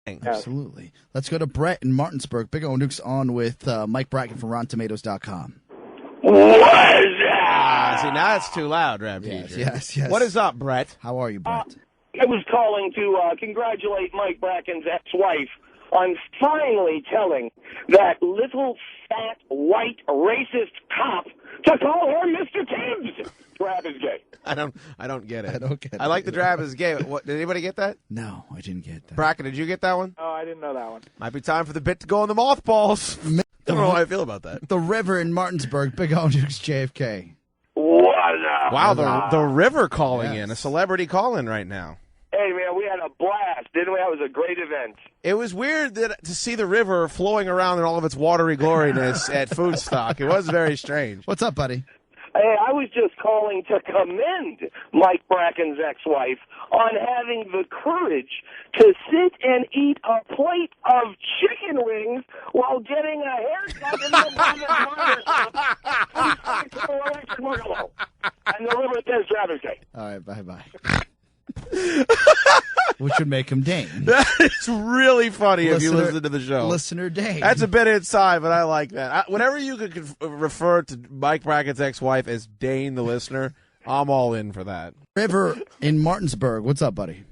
Absolutely. Let's go to Brett in Martinsburg. Big O Nuke's on with Mike Bracken from RottenTomatoes.com. What is that? See, now it's too loud, Rampage. Yes. What is up, Brett? How are you, Brett? I was calling to congratulate Mike Bracken's ex-wife on finally telling that little, fat, white, racist cop to call her Mr. Tibbs. Drab is gay. I don't get it. I don't get it. I like the drab is gay. What, did anybody get that? No, I didn't get that. Bracken, did you get that one? Oh, I didn't know that one. Might be time for the bit to go on the mothballs. I don't know how I feel about that. The River in Martinsburg. Big O Nuke's JFK. What up? Wow, the River calling in. A celebrity call-in right now. Hey, man, we had a blast, didn't we? That was a great event. It was weird to see the river flowing around in all of its watery gloriness at Foodstock. It was very strange. What's up, buddy? Hey, I was just calling to commend Mike Bracken's ex-wife on having the courage to sit and eat a plate of chicken wings while getting a haircut in the barber shop. And the River says Travis Day. All right, bye-bye. Which would make him Dane. That is really funny if you listen to the show. Listener Dane. That's a bit inside, but I like that. Whenever you could refer to Mike Bracken's ex-wife as Dane the listener, I'm all in for that. River in Martinsburg. What's up, buddy?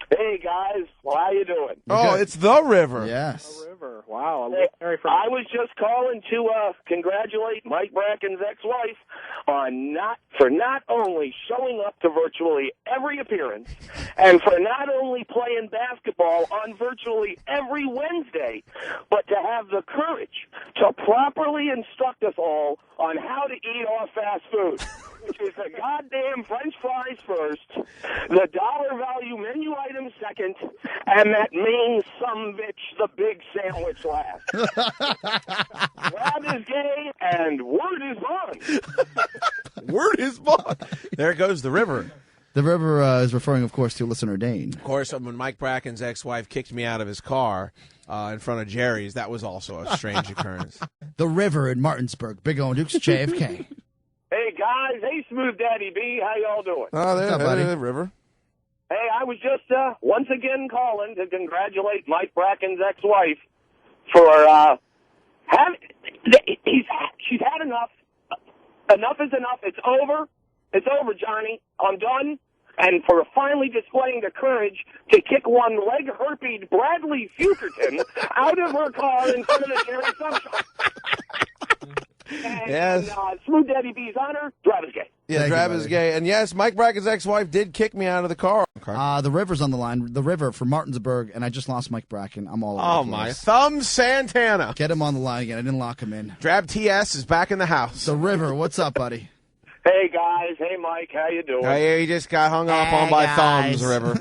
Hey, guys. Well, how you doing? Oh, it's the River. Yes. The River. Wow. I was just calling to congratulate Mike Bracken's ex-wife on not only showing up to virtually every appearance and for not only playing basketball on virtually every Wednesday, but to have the courage to properly instruct us all on how to eat our fast food, which is the goddamn French fries first, the dollar value menu item second, and that main sumbitch, the big sandwich last. Grab is gay and word is bond. Word is bond. There goes the River. The River is referring, of course, to listener Dane. Of course, when Mike Bracken's ex-wife kicked me out of his car in front of Jerry's, that was also a strange occurrence. The River in Martinsburg. Big O Nuke's JFK. Hey, guys. Hey, Smooth Daddy B. How y'all doing? Oh, What's up, buddy? the River. Hey, I was just once again calling to congratulate Mike Bracken's ex-wife for she's had enough. Enough is enough. It's over. It's over, Johnny. I'm done. And for finally displaying the courage to kick one leg-herpied Bradley Fukerton out of her car in front of the Jerry Sunshine. Yes. And Smooth Daddy B's honor, Travis Gay. Yeah, Travis Gay. And yes, Mike Bracken's ex-wife did kick me out of the car. The River's on the line. The River from Martinsburg, and I just lost Mike Bracken. I'm all over Oh, the my place. thumbs, Santana. Get him on the line again. I didn't lock him in. Drab TS is back in the house. The River, what's up, buddy? Hey, guys. Hey, Mike. How you doing? Hey, he just got hung up on by thumbs, River.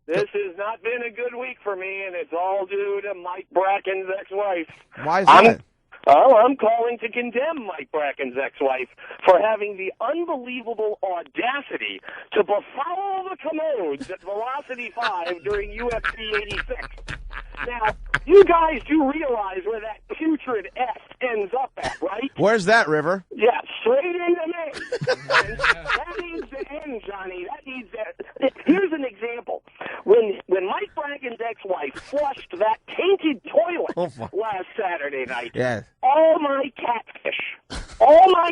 This has not been a good week for me, and it's all due to Mike Bracken's ex-wife. Why is that? I'm calling to condemn Mike Bracken's ex-wife for having the unbelievable audacity to befoul the commodes at Velocity 5 during UFC 86. Now, you guys do realize where that putrid F ends up at, right? Where's that, River? Yeah, straight into me. And that needs to end, Johnny. That needs to. Here's an example. When Mike Bracken's ex-wife flushed that tainted toilet last Saturday night, Yes. all my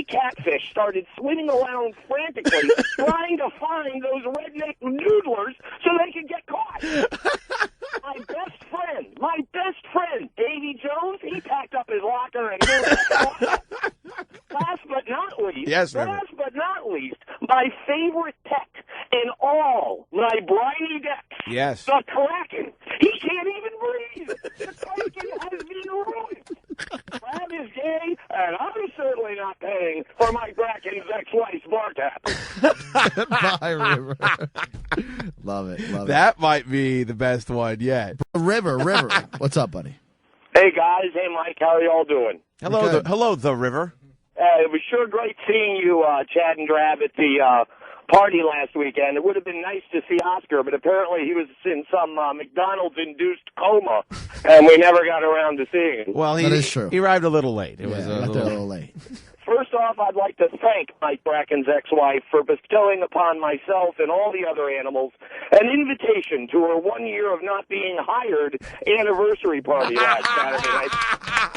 catfish started swimming around frantically trying to find those redneck noodlers so they could get caught. My best friend, Davy Jones, he packed up his locker and moved. Last but not least, my favorite pet in all my briny decks, Yes. the Kraken. He can't even breathe. The Kraken has been ruined. Brad is gay, and I'm certainly not paying for Mike Bracken's ex-wife's bar tab. Bye, River. Love it. That might be the best one yet. River. What's up, buddy? Hey, guys. Hey, Mike. How are y'all doing? Hello, the River. It was sure great seeing you, Chad and Drab, at the party last weekend. It would have been nice to see Oscar, but apparently he was in some McDonald's-induced coma, and we never got around to seeing him. Well, that is true. He arrived a little late. It Yeah, was got there a little late. First off, I'd like to thank Mike Bracken's ex-wife for bestowing upon myself and all the other animals an invitation to her 1 year of not being hired anniversary party last Saturday night.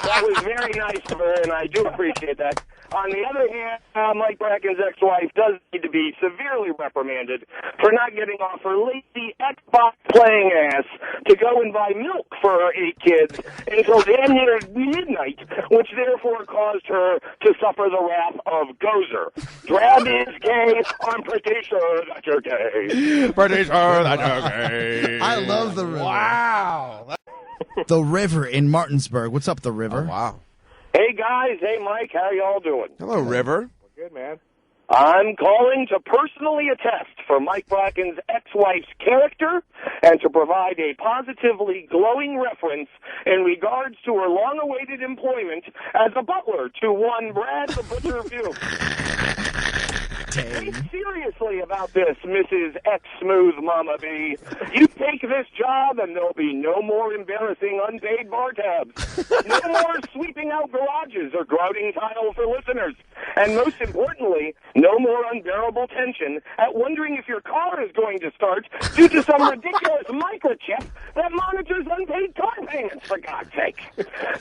That was very nice of her, and I do appreciate that. On the other hand, Mike Bracken's ex-wife does need to be severely reprimanded for not getting off her lazy Xbox playing ass to go and buy milk for her 8 kids until damn near midnight, which therefore caused her to suffer the wrath of Gozer. Drab is gay. I'm pretty sure that you're gay. Pretty sure that you're gay. I love the river. Wow. The river in Martinsburg. What's up, the river? Oh, wow. Hey, guys. Hey, Mike. How y'all doing? Hello, River. Good, man. I'm calling to personally attest for Mike Bracken's ex-wife's character and to provide a positively glowing reference in regards to her long-awaited employment as a butler to one Brad the Butcher Fuchs. Think seriously about this, Mrs. X-Smooth Mama B. You take this job and there'll be no more embarrassing unpaid bar tabs. No more sweeping out garages or grouting tile for listeners. And most importantly, no more unbearable tension at wondering if your car is going to start due to some ridiculous microchip that monitors unpaid car payments, for God's sake.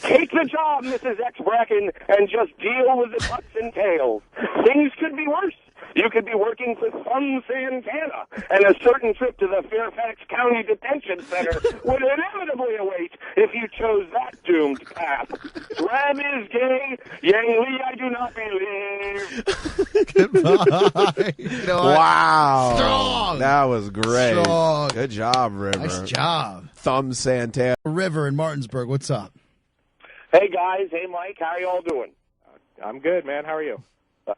Take the job, Mrs. Ex-Bracken, and just deal with the tucks and tails. Things could be worse. You could be working for some Santana, and a certain trip to the Fairfax County Detention Center would inevitably await if you chose that doomed path. Drab is gay. Yang Lee, I do not believe. Goodbye. You know what? Wow. Strong. That was great. Strong. Good job, River. Nice job. Thumb Santana. River in Martinsburg. What's up? Hey, guys. Hey, Mike. How y'all doing? I'm good, man. How are you?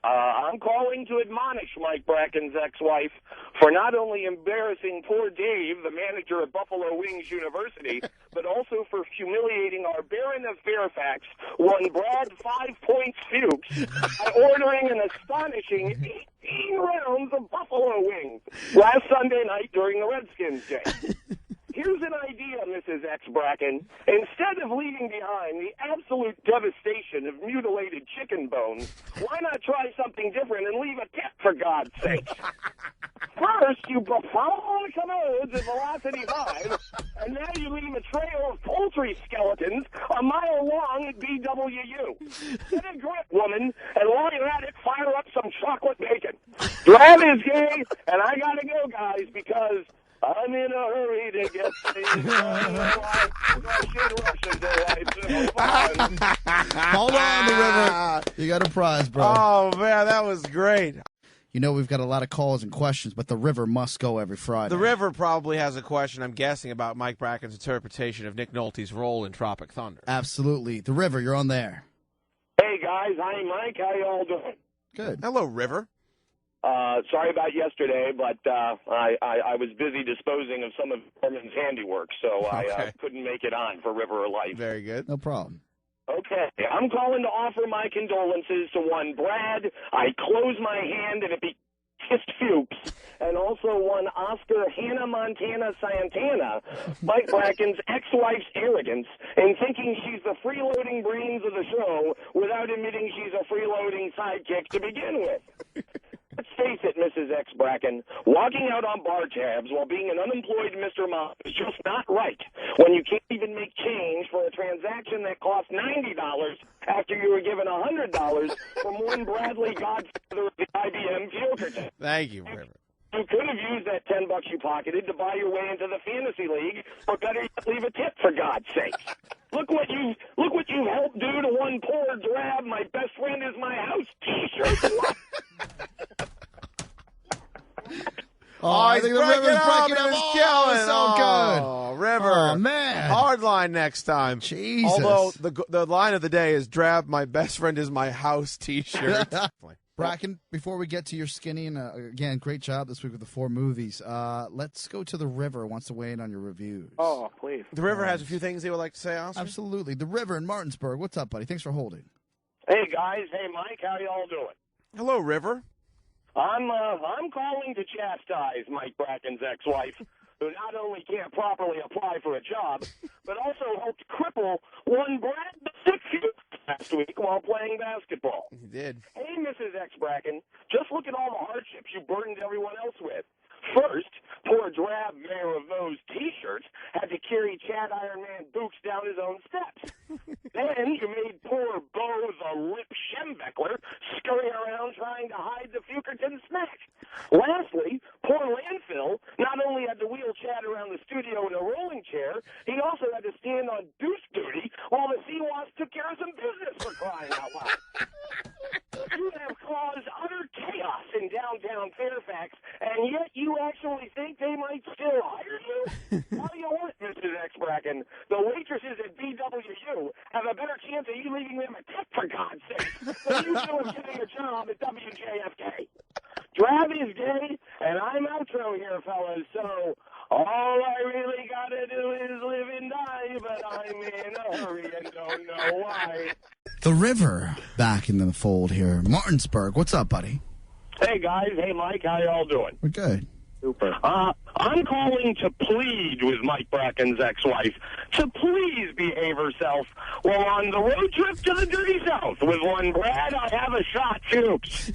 I'm calling to admonish Mike Bracken's ex-wife for not only embarrassing poor Dave, the manager at Buffalo Wings University, but also for humiliating our Baron of Fairfax, one Brad 5 Points Fuchs, by ordering an astonishing 18 rounds of Buffalo Wings last Sunday night during the Redskins game. Here's an idea, Mrs. Ex-Bracken. Instead of leaving behind the absolute devastation of mutilated chicken bones, why not try something different and leave a tip, for God's sake? First, you befoul the commodes at velocity 5, and now you leave a trail of poultry skeletons a mile long at BWU. Get a grip, woman, and while you're at it, fire up some chocolate bacon. Drab is gay, and I gotta go, guys, because I'm in a hurry to get things done. Hold on, the river. You got a prize, bro. Oh, man, that was great. You know we've got a lot of calls and questions, but the river must go every Friday. The River probably has a question, I'm guessing, about Mike Bracken's interpretation of Nick Nolte's role in Tropic Thunder. Absolutely. The river, you're on there. Hey, guys. Hi, Mike. How y'all doing? Good. Hello, River. Sorry about yesterday, but I was busy disposing of some of Norman's handiwork, so I couldn't make it on for River of Life. Very good. No problem. Okay, I'm calling to offer my condolences to one Brad. I close my hand and it be kissed Fuchs, and also one Oscar Hannah Montana Santana, Mike Bracken's ex-wife's arrogance in thinking she's the freeloading brains of the show without admitting she's a freeloading sidekick to begin with. Let's face it, Mrs. Ex-Bracken, walking out on bar tabs while being an unemployed Mr. Mom is just not right when you can't even make change for a transaction that cost $90 after you were given $100 from one Bradley Godfather of the IBM Field. Thank you, River. You could have used that $10 you pocketed to buy your way into the fantasy league, or better yet, leave a tip, for God's sake. Look what you helped do to one poor drab "My best friend is my house" T-shirt. I think the river's breaking up. It's killing. So good. Oh, River. Oh, man. Hard line next time. Jesus. Although the line of the day is "Drab, my best friend is my house" T-shirt. Bracken, before we get to your skinny, and again, great job this week with the 4 movies. Let's go to the river. Wants to weigh in on your reviews. Oh, please. The River has a few things he would like to say, Oscar. Absolutely. The river in Martinsburg. What's up, buddy? Thanks for holding. Hey, guys. Hey, Mike. How y'all doing? Hello, River. I'm calling to chastise Mike Bracken's ex-wife, who not only can't properly apply for a job, but also helped cripple one Brad the Six last week while playing basketball. He did. Hey, Mrs. Ex-Bracken, just look at all the hardships you burdened everyone else with. First, poor drab Mayor of those T-shirts had to carry Chad Iron Man Books down his own steps. Then you made poor Bo the Lip Schembeckler scurry around trying to hide the Fukerton snack. Lastly, poor Landfill not only had to wheel Chad around the studio in a rolling chair, he also had to stand on deuce duty while the Sea-Wasp took care of some business, for crying out loud. You have caused utter chaos in downtown Fairfax, and yet you actually think they might still hire you? How do you want, Mrs. Ex-Bracken? The waitresses at BWU have a better chance of you leaving them a tip, for God's sake, than you do of getting a job at WJFK. Drab is gay, and I'm outro here, fellas, so all I really gotta do is live and die, but I'm in a hurry and don't know why. The River back in the fold here. Martinsburg, what's up, buddy? Hey, guys. Hey, Mike. How y'all doing? We're good. Super. I'm calling to plead with Mike Bracken's ex-wife to please behave herself while on the road trip to the dirty South with one Brad. I have a shot, Fuchs.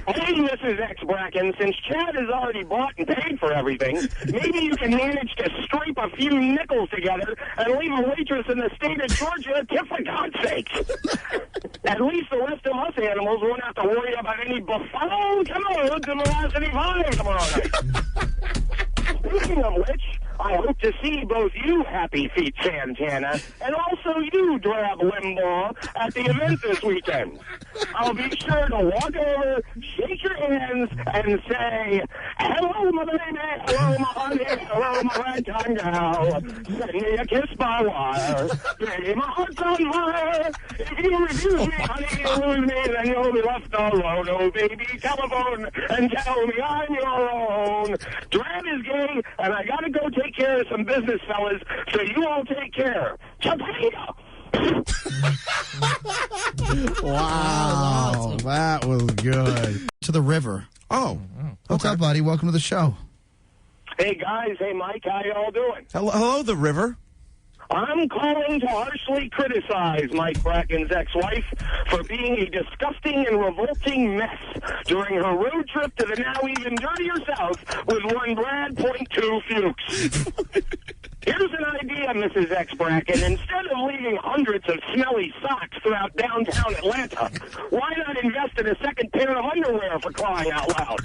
Hey, Mrs. Ex-Bracken, since Chad has already bought and paid for everything, maybe you can manage to scrape a few nickels together and leave a waitress in the state of Georgia a tip, for God's sakes. At least the rest of us animals won't have to worry about any buffalo commodes in Velocity 5 tomorrow night. Speaking of which, I hope to see both you, Happy Feet Santana, and also you, Drab Limbaugh, at the event this weekend. I'll be sure to walk over, shake your hands, and say, hello, my baby, hello, my honey, hello, my ragtime gal. Send me a kiss by wire. Baby, my heart's on fire. If you refuse me, honey, you'll lose me, then you'll be left alone. Oh, baby, telephone and tell me I'm your own. Drab is gay, and I gotta go take care of some business, fellas, so you all take care. Topanga! Wow, that was good. To the River. Oh. What's up, buddy? Welcome to the show. Hey, guys. Hey, Mike. How y'all doing? Hello, the River. I'm calling to harshly criticize Mike Bracken's ex-wife for being a disgusting and revolting mess during her road trip to the now even dirtier South with one Brad .2 Fuchs. Here's an idea, Mrs. Ex-Bracken. Instead of leaving hundreds of smelly socks throughout downtown Atlanta, why not invest in a second pair of underwear, for crying out loud?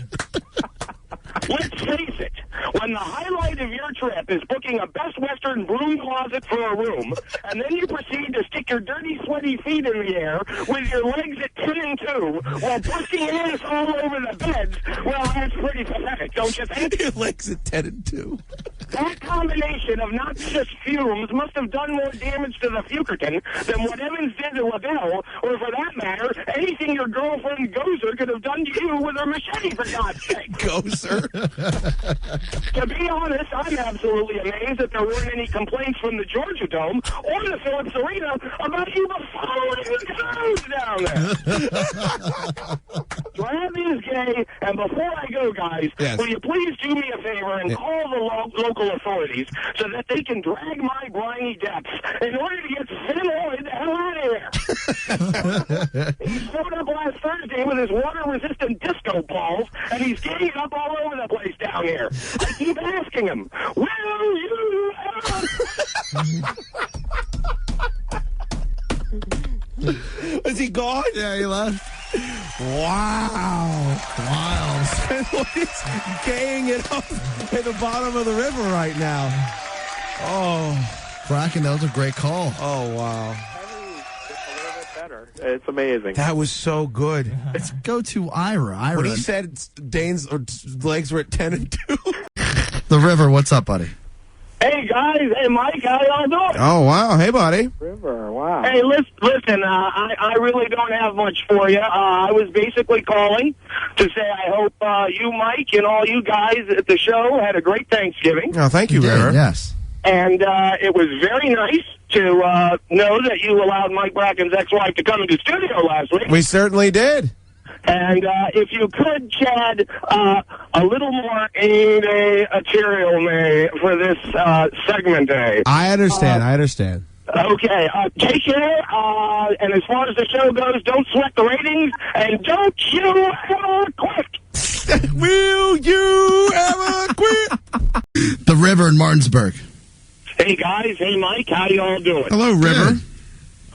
Let's face it, when the highlight of your trip is booking a Best Western broom closet for a room, and then you proceed to stick your dirty, sweaty feet in the air with your legs at 10 and 2 while busting ass all over the beds, well, that's pretty pathetic, don't you think? Your legs at 10 and 2. That combination of noxious fumes must have done more damage to the Fukerton than what Evans did to LaBelle, or for that matter, anything your girlfriend Gozer could have done to you with her machete, for God's sake. Gozer. To be honest, I'm absolutely amazed that there weren't any complaints from the Georgia Dome or the Phillips Arena about you following the cows down there. Drab is gay, and before I go, guys, yes, will you please do me a favor and call the local authorities so that they can drag my briny depths in order to get Finn Lloyd the hell out of here. He showed up last Thursday with his water-resistant disco balls, and he's getting up all over the place down here. I keep asking him, will you ever... Is he gone? Yeah, he left. Wow. Wild. He's gaying it up at the bottom of the river right now. Oh. Bracken, that was a great call. Oh, wow. It's amazing. That was so good. Let's go to Ira. When he said Dane's legs were at 10 and 2. The River, what's up, buddy? Hey, guys. Hey, Mike. How y'all doing? Oh, wow. Hey, buddy. River, wow. Hey, listen, I really don't have much for you. I was basically calling to say I hope you, Mike, and all you guys at the show had a great Thanksgiving. Oh, thank you, River. Yes. And it was very nice to know that you allowed Mike Bracken's ex-wife to come into studio last week. We certainly did. And if you could, Chad, a little more material for this segment day. I understand. Okay, take care, and as far as the show goes, don't sweat the ratings, and don't you ever quit! Will you ever quit? The River in Martinsburg. Hey, guys. Hey, Mike. How y'all doing? Hello, River.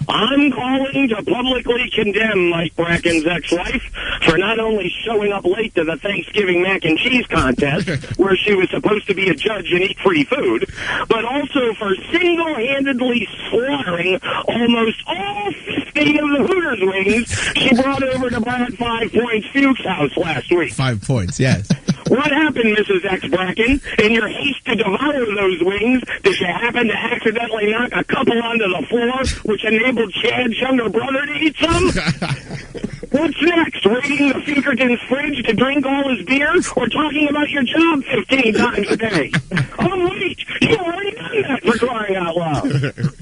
I'm calling to publicly condemn Mike Bracken's ex-wife for not only showing up late to the Thanksgiving mac and cheese contest, where she was supposed to be a judge and eat free food, but also for single-handedly slaughtering almost all 50 of the Hooters wings she brought over to Brad 5 Points Fuchs' house last week. 5 points, yes. What happened, Mrs. Ex-Bracken? In your haste to devour those wings, did you happen to accidentally knock a couple onto the floor, which enabled Chad's younger brother to eat some? What's next? Raiding the Pinkerton's fridge to drink all his beer, or talking about your job 15 times a day? Oh, wait! You already done that, for crying out loud.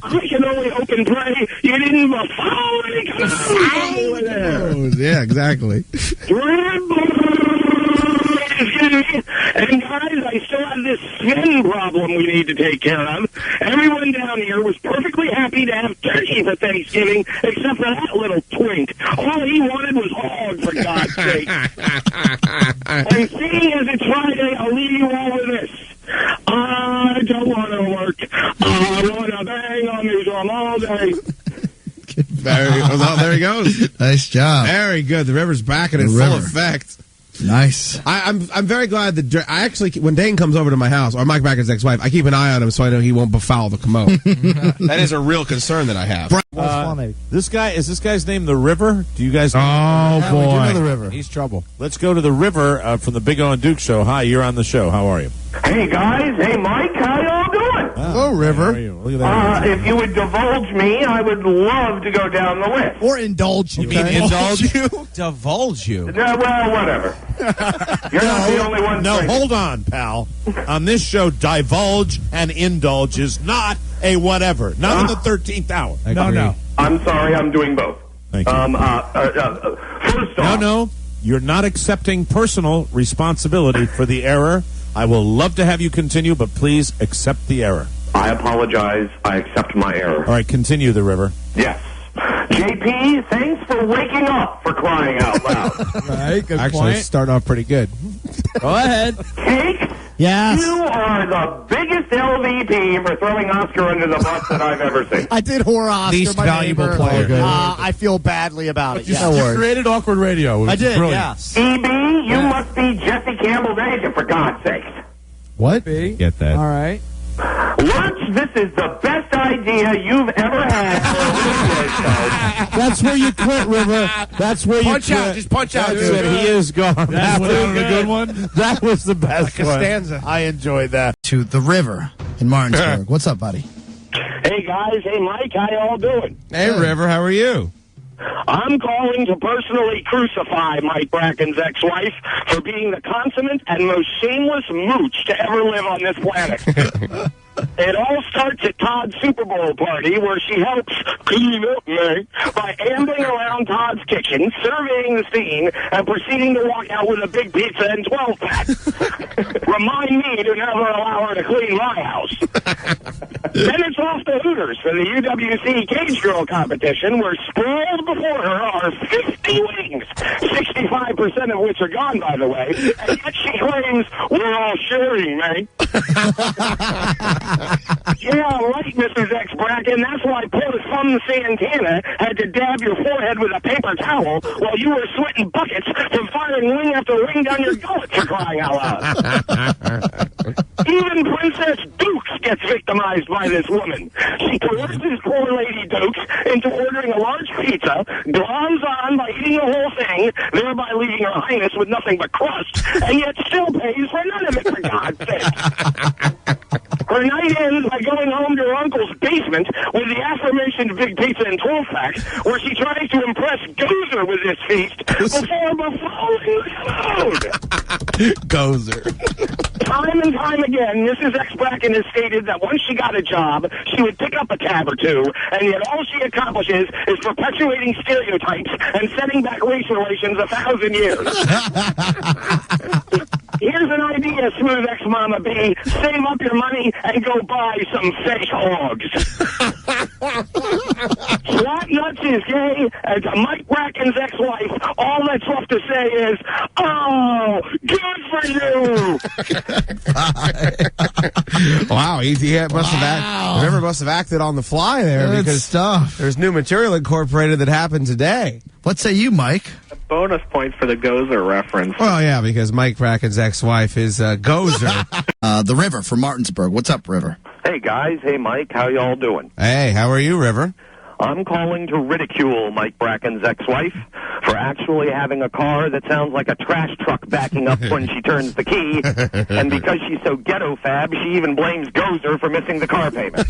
I can only hope and pray you didn't foul any over there. Oh, yeah, exactly. And guys, I still have this spin problem we need to take care of. Everyone down here was perfectly happy to have turkey for Thanksgiving, except for that little twink. All he wanted was hog, for God's sake. And seeing as it's Friday, I'll leave you all with this. I don't want to work. I want to bang on your drum all day. There he goes. Nice job. Very good. The River's back and in full effect. Nice. I'm very glad that I actually, when Dane comes over to my house, or Mike Bracken's ex-wife, I keep an eye on him so I know he won't befoul the commode. That is a real concern that I have. This guy's name the River? Do you guys know? Oh, Yeah, we do know boy. the River. He's trouble. Let's go to the River from the Big O and Duke show. Hi, you're on the show. How are you? Hey, guys. Hey, Mike. How y'all doing? Hello, River. How are you? Look at that. If you would divulge me, I would love to go down the list. Or indulge you. Indulge you? Divulge you. No, well, whatever. You're not the only one. No, hold on, pal. On this show, divulge and indulge is not a whatever. Not in the 13th hour. No. I'm sorry, I'm doing both. Thank you. First off, No. You're not accepting personal responsibility for the error. I will love to have you continue, but please accept the error. I apologize. I accept my error. All right, continue, the River. Yes. JP, thanks for waking up, for crying out loud. Right, good Actually, it's starting off pretty good. Go ahead. Cake, Yes. you are the biggest LVP for throwing Oscar under the bus that I've ever seen. I did horror Oscar, Least my valuable neighbor. player. Good. I feel badly about it. Yeah. You created awkward radio. I did, Brilliant. yeah. EB, you must be Jesse Campbell's agent, for God's sakes. What? Get that. All right. Lutz, this is the best idea you've ever had for a radio show. That's where you quit, River. That's where you Punch quit. out. Just punch out, That's dude. it. He is gone. That was a good one. That was the best one. Costanza. I enjoyed that. To the River in Martinsburg. What's up, buddy? Hey, guys. Hey, Mike. How y'all doing? Hey, River, how are you? I'm calling to personally crucify Mike Bracken's ex-wife for being the consummate and most shameless mooch to ever live on this planet. It all starts at Todd's Super Bowl party, where she helps clean up me by ambling around Todd's kitchen, surveying the scene, and proceeding to walk out with a big pizza and 12-pack. Remind me to never allow her to clean my house. Then it's off to Hooters for the UWC Cage Girl competition, where sprawled before her are 50 wings, 65% of which are gone, by the way, and yet she claims, we're all sharing, mate. Yeah, right, Mrs. Ex-Bracken. That's why poor thumb Santana had to dab your forehead with a paper towel while you were sweating buckets from firing wing after wing down your gullet, for crying out loud. Even Princess Dukes gets victimized by this woman. She coerces poor Lady Dukes into ordering a large pizza, gloms on by eating the whole thing, thereby leaving Her Highness with nothing but crust, and yet still pays for none of it, for God's sake. Her night ends by going home to her uncle's basement with the aforementioned big pizza and 12-pack, where she tries to impress Gozer with this feast before befalling the Gozer. Time and time again, Mrs. Ex-Bracken has stated that once she got a job, she would pick up a tab or two, and yet all she accomplishes is perpetuating stereotypes and setting back race relations 1,000 years. Here Here's an idea, Smooth Ex-Mama B. Save up your money and go buy some fake hogs. Swat Nuts is gay, and to Mike Bracken's ex-wife, all that's left to say is, oh, good for you. Wow, he must have acted on the fly there Good because stuff. there's new material incorporated that happened today. What say you, Mike? Bonus point for the Gozer reference. Well, yeah, because Mike Bracken's ex-wife is Gozer. The River from Martinsburg. What's up, River? Hey, guys. Hey, Mike. How y'all doing? Hey, how are you, River? I'm calling to ridicule Mike Bracken's ex-wife for actually having a car that sounds like a trash truck backing up when she turns the key. And because she's so ghetto fab, she even blames Gozer for missing the car payment.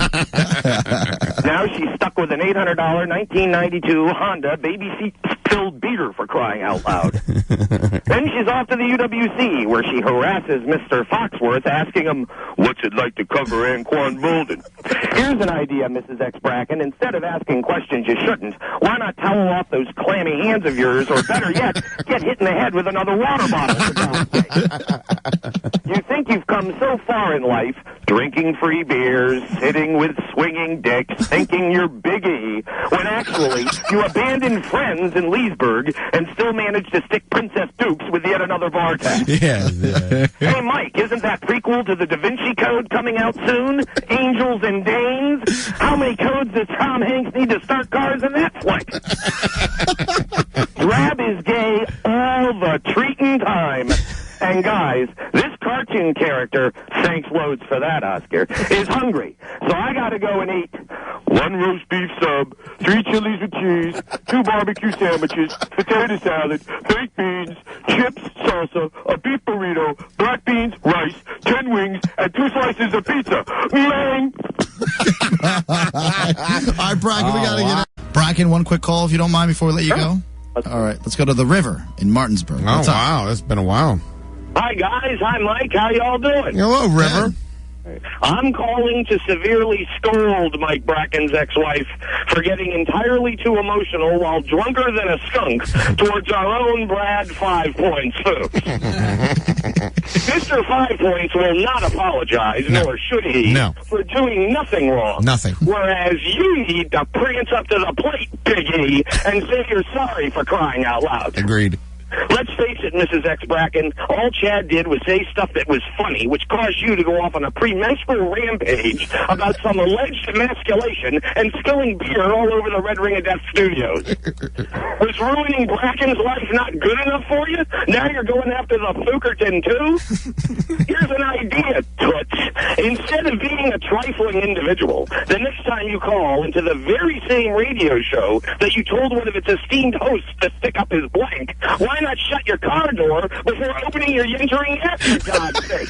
Now she's stuck with an $800 1992 Honda baby seat-filled beater, for crying out loud. Then she's off to the UWC, where she harasses Mr. Foxworth, asking him, what's it like to cover Anquan Bolden? Here's an idea, Mrs. Ex-Bracken. Instead of asking questions you shouldn't, why not towel off those clammy hands of yours, or better yet, get hit in the head with another water bottle, for God's sake. You think you've come so far in life, drinking free beers, sitting with swinging dicks, thinking you're Big E, when actually you abandoned friends in Leesburg and still managed to stick Princess Dukes with yet another bar tab. Yeah. Hey, Mike, isn't that prequel to the Da Vinci Code coming out soon? Angels and Danes? How many codes does Tom Hanks need to start cars in that flick? Drab is gay all the treating time. And guys, this cartoon character, thanks loads for that, Oscar, is hungry. So I gotta go and eat 1 roast beef sub, 3 chilies with cheese, 2 barbecue sandwiches, potato salad, baked beans, chips, salsa, a beef burrito, black beans, rice, 10 wings, and 2 slices of pizza. Mang! All right, Bracken, we got to get out. Bracken, one quick call, if you don't mind, before we let you go. All right, let's go to the River in Martinsburg. Oh, What's up? wow, it's been a while. Hi, guys. Hi, Mike. How y'all doing? Hello, River. I'm calling to severely scold Mike Bracken's ex-wife for getting entirely too emotional while drunker than a skunk towards our own Brad 5 Points folks. Mr. 5 Points will not apologize, nor should he, for doing nothing wrong. Nothing. Whereas you need to prance up to the plate, Big E, and say you're sorry, for crying out loud. Agreed. Let's face it, Mrs. Ex-Bracken, all Chad did was say stuff that was funny, which caused you to go off on a premenstrual rampage about some alleged emasculation and spilling beer all over the Red Ring of Death studios. Was ruining Bracken's life not good enough for you? Now you're going after the Fukerton, too? Here's an idea, Toots. Instead of being a trifling individual, the next time you call into the very same radio show that you told one of its esteemed hosts to stick up his blank, why not shut your car door before opening your entering yet, for God's sake?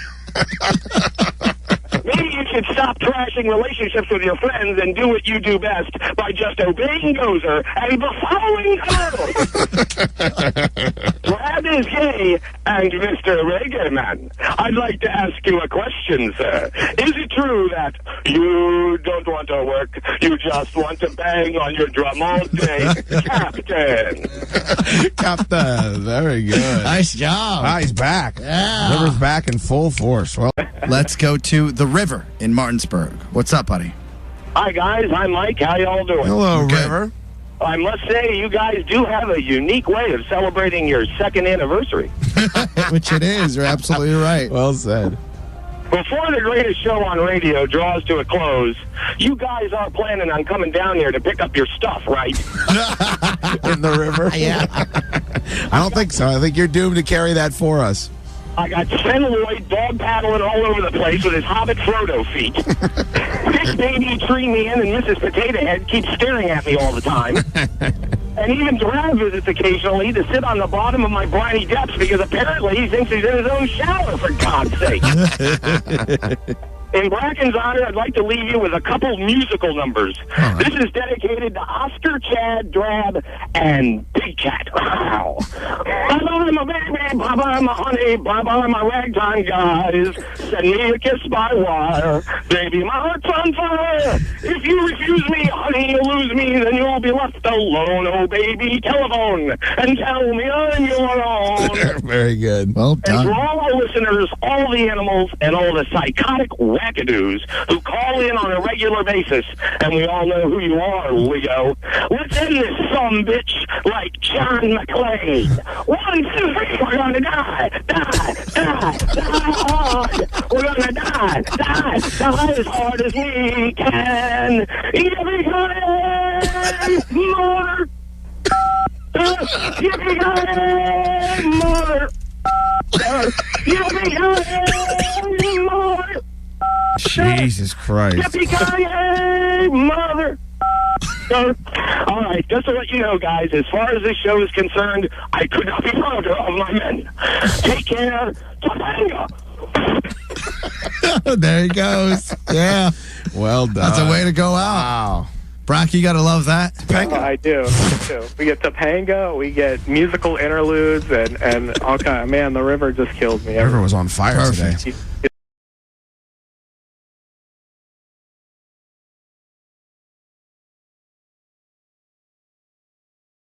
Maybe you should stop trashing relationships with your friends and do what you do best by just obeying Gozer and the following code. Brad is gay and Mr. Reagan. I'd like to ask you a question, sir. Is it true that you don't want to work, you just want to bang on your drum all day? Captain. Captain, very good. Nice job. Ah, he's back. Yeah. River's back in full force. Well, Let's go to the River in Martinsburg. What's up, buddy? Hi, guys. Hi, Mike. How y'all doing? hello, Good. River. I must say, you guys do have a unique way of celebrating your second anniversary. Which it is. You're absolutely right. Well said. Before the greatest show on radio draws to a close, you guys are planning on coming down here to pick up your stuff, right? In the river? Yeah. I don't think so. I think you're doomed to carry that for us. I got Sven Lloyd dog paddling all over the place with his Hobbit Frodo feet. Big Baby Tree Man and Mrs. Potato Head keep staring at me all the time. And even Drab visits occasionally to sit on the bottom of my briny depths because apparently he thinks he's in his own shower, for God's sake. In Bracken's honor, I'd like to leave you with a couple musical numbers. Right. This is dedicated to Oscar, Chad, Drab, and Big Cat. Wow. Bye-bye, my baby. Bye-bye, my honey. Bye-bye, my ragtime guys. Send me a kiss by wire. Baby, my heart's on fire. If you refuse me, honey, you'll lose me. Then you'll be left alone. Oh, baby, telephone and tell me I'm your own. Very good. Well And done. for all our listeners, all the animals, and all the psychotic wackadoos who call in on a regular basis, and we all know who you are, Leo, let's end this sumbitch like John McClane. 1, 2, 3, we're gonna die, die, die, die hard. We're gonna die, die, die as hard as we can. Yippee-ki-yay, mother. Yippee-ki-yay, mother. Yippee-ki-yay, mother. Jesus Christ. Yippee-ki-yay, mother. All right, just to let you know, guys, as far as this show is concerned, I could not be prouder of my men. Take care. Topanga. There he goes. Yeah. Well done. That's a way to go out. Wow. Brock, you got to love that. I do. We get Topanga, we get musical interludes, and all kind. Man, the river just killed me. River was on fire Perfect. today. He-